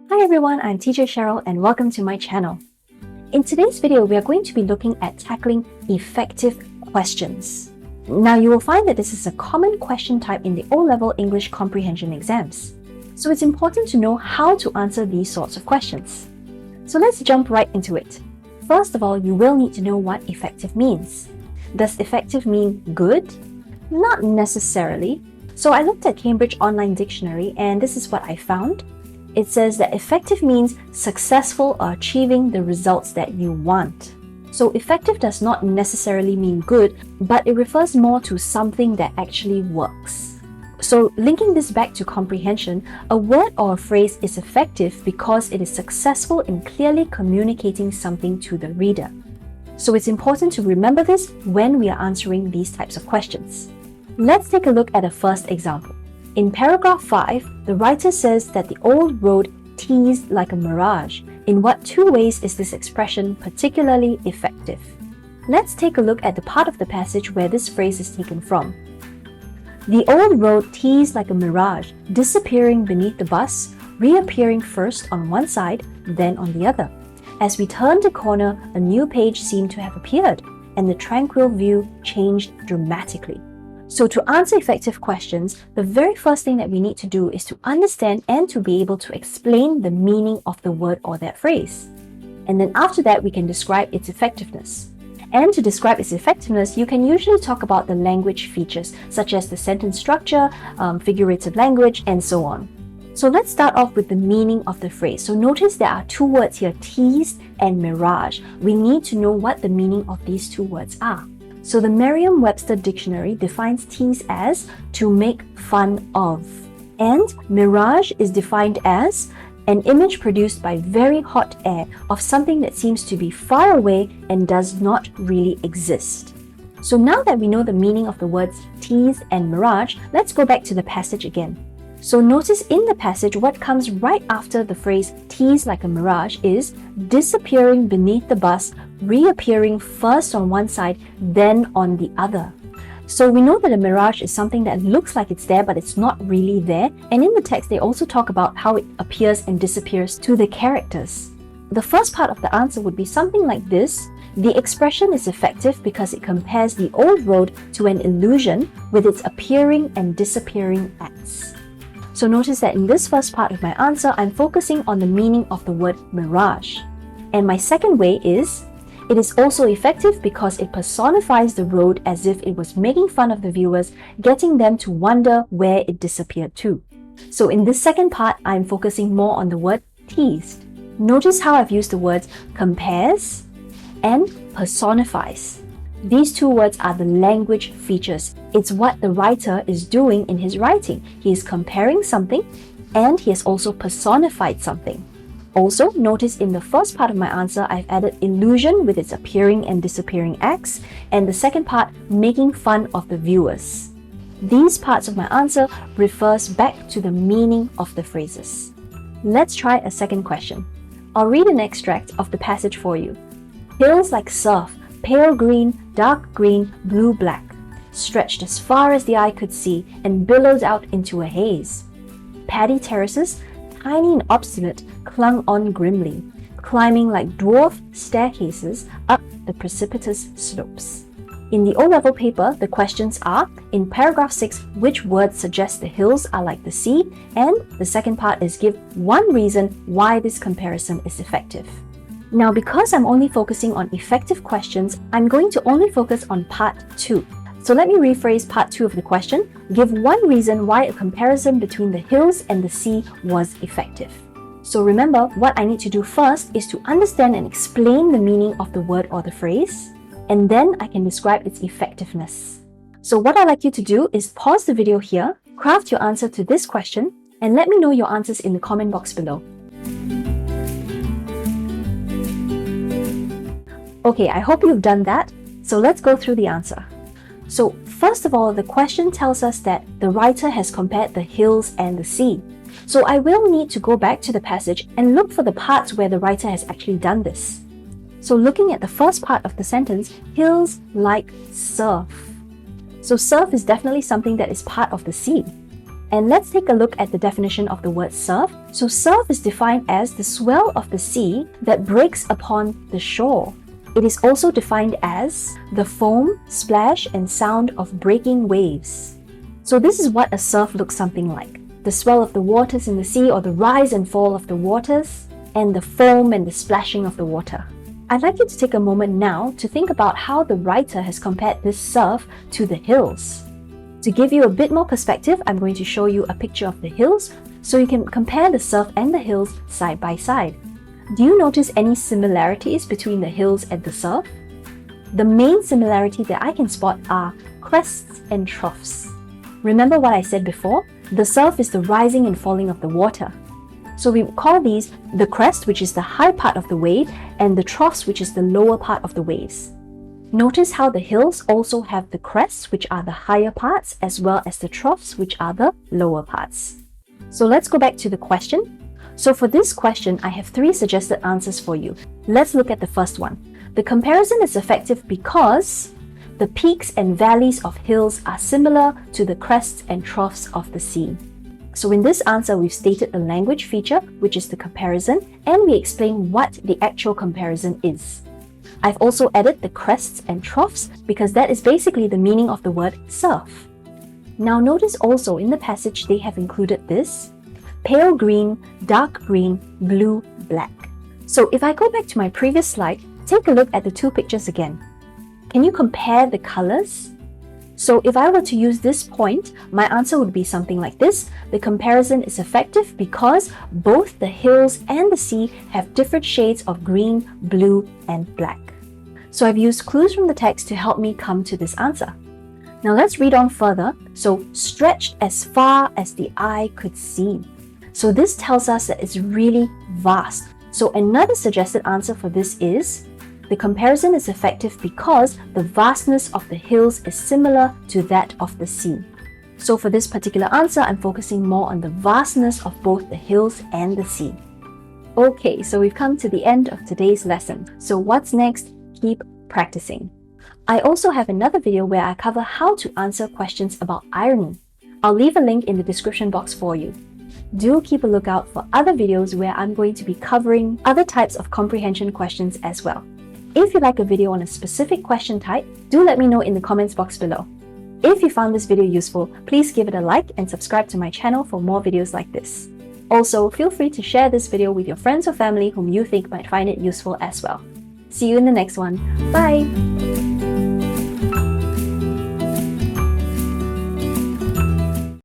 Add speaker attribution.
Speaker 1: Hi everyone, I'm Teacher Cheryl and welcome to my channel. In today's video, we are going to be looking at tackling effective questions. Now you will find that this is a common question type in the O-level English comprehension exams. So it's important to know how to answer these sorts of questions. So let's jump right into it. First of all, you will need to know what effective means. Does effective mean good? Not necessarily. So I looked at Cambridge Online Dictionary and this is what I found. It says that effective means successful or achieving the results that you want. So effective does not necessarily mean good, but it refers more to something that actually works. So linking this back to comprehension, a word or a phrase is effective because it is successful in clearly communicating something to the reader. So it's important to remember this when we are answering these types of questions. Let's take a look at a first example. In paragraph 5, the writer says that the old road teased like a mirage. In what two ways is this expression particularly effective? Let's take a look at the part of the passage where this phrase is taken from. The old road teased like a mirage, disappearing beneath the bus, reappearing first on one side, then on the other. As we turned a corner, a new page seemed to have appeared, and the tranquil view changed dramatically. So to answer effective questions, the very first thing that we need to do is to understand and to be able to explain the meaning of the word or that phrase. And then after that, we can describe its effectiveness. And to describe its effectiveness, you can usually talk about the language features, such as the sentence structure, figurative language, and so on. So let's start off with the meaning of the phrase. So notice there are two words here, teased and mirage. We need to know what the meaning of these two words are. So the Merriam-Webster dictionary defines tease as to make fun of. And mirage is defined as an image produced by very hot air of something that seems to be far away and does not really exist. So now that we know the meaning of the words tease and mirage, let's go back to the passage again. So notice in the passage what comes right after the phrase tease like a mirage is disappearing beneath the bus, reappearing first on one side, then on the other. So we know that a mirage is something that looks like it's there, but it's not really there. And in the text, they also talk about how it appears and disappears to the characters. The first part of the answer would be something like this. The expression is effective because it compares the old road to an illusion with its appearing and disappearing acts. So notice that in this first part of my answer, I'm focusing on the meaning of the word mirage. And my second way is, it is also effective because it personifies the road as if it was making fun of the viewers, getting them to wonder where it disappeared to. So in this second part, I'm focusing more on the word teased. Notice how I've used the words compares and personifies. These two words are the language features. It's what the writer is doing in his writing. He is comparing something and he has also personified something. Also, notice in the first part of my answer, I've added illusion with its appearing and disappearing acts, and the second part, making fun of the viewers. These parts of my answer refers back to the meaning of the phrases. Let's try a second question. I'll read an extract of the passage for you. Hills like surf, pale green, dark green, blue black, stretched as far as the eye could see and billowed out into a haze. Paddy terraces, tiny and obstinate, clung on grimly, climbing like dwarf staircases up the precipitous slopes. In the O-level paper, the questions are, in paragraph 6, which words suggest the hills are like the sea? And the second part is give one reason why this comparison is effective. Now, because I'm only focusing on effective questions, I'm going to only focus on part 2. So let me rephrase part 2 of the question. Give one reason why a comparison between the hills and the sea was effective. So remember, what I need to do first is to understand and explain the meaning of the word or the phrase, and then I can describe its effectiveness. So what I'd like you to do is pause the video here, craft your answer to this question, and let me know your answers in the comment box below. Okay, I hope you've done that. So let's go through the answer. So first of all, the question tells us that the writer has compared the hills and the sea. So I will need to go back to the passage and look for the parts where the writer has actually done this. So looking at the first part of the sentence, hills like surf. So surf is definitely something that is part of the sea. And let's take a look at the definition of the word surf. So surf is defined as the swell of the sea that breaks upon the shore. It is also defined as the foam, splash, and sound of breaking waves. So this is what a surf looks something like. The swell of the waters in the sea, or the rise and fall of the waters, and the foam and the splashing of the water. I'd like you to take a moment now to think about how the writer has compared this surf to the hills. To give you a bit more perspective, I'm going to show you a picture of the hills so you can compare the surf and the hills side by side. Do you notice any similarities between the hills and the surf? The main similarity that I can spot are crests and troughs. Remember what I said before? The surf is the rising and falling of the water. So we call these the crest, which is the high part of the wave, and the troughs, which is the lower part of the waves. Notice how the hills also have the crests, which are the higher parts, as well as the troughs, which are the lower parts. So let's go back to the question. So for this question, I have 3 suggested answers for you. Let's look at the first one. The comparison is effective because the peaks and valleys of hills are similar to the crests and troughs of the sea. So in this answer, we've stated the language feature, which is the comparison, and we explain what the actual comparison is. I've also added the crests and troughs because that is basically the meaning of the word surf. Now notice also in the passage they have included this: pale green, dark green, blue, black. So if I go back to my previous slide, take a look at the 2 pictures again. Can you compare the colors? So if I were to use this point, my answer would be something like this. The comparison is effective because both the hills and the sea have different shades of green, blue, and black. So I've used clues from the text to help me come to this answer. Now let's read on further. So stretched as far as the eye could see. So this tells us that it's really vast. So another suggested answer for this is the comparison is effective because the vastness of the hills is similar to that of the sea. So for this particular answer, I'm focusing more on the vastness of both the hills and the sea. Okay, so we've come to the end of today's lesson. So what's next? Keep practicing. I also have another video where I cover how to answer questions about irony. I'll leave a link in the description box for you. Do keep a lookout for other videos where I'm going to be covering other types of comprehension questions as well. If you'd like a video on a specific question type, do let me know in the comments box below. If you found this video useful, please give it a like and subscribe to my channel for more videos like this. Also, feel free to share this video with your friends or family whom you think might find it useful as well. See you in the next one. Bye!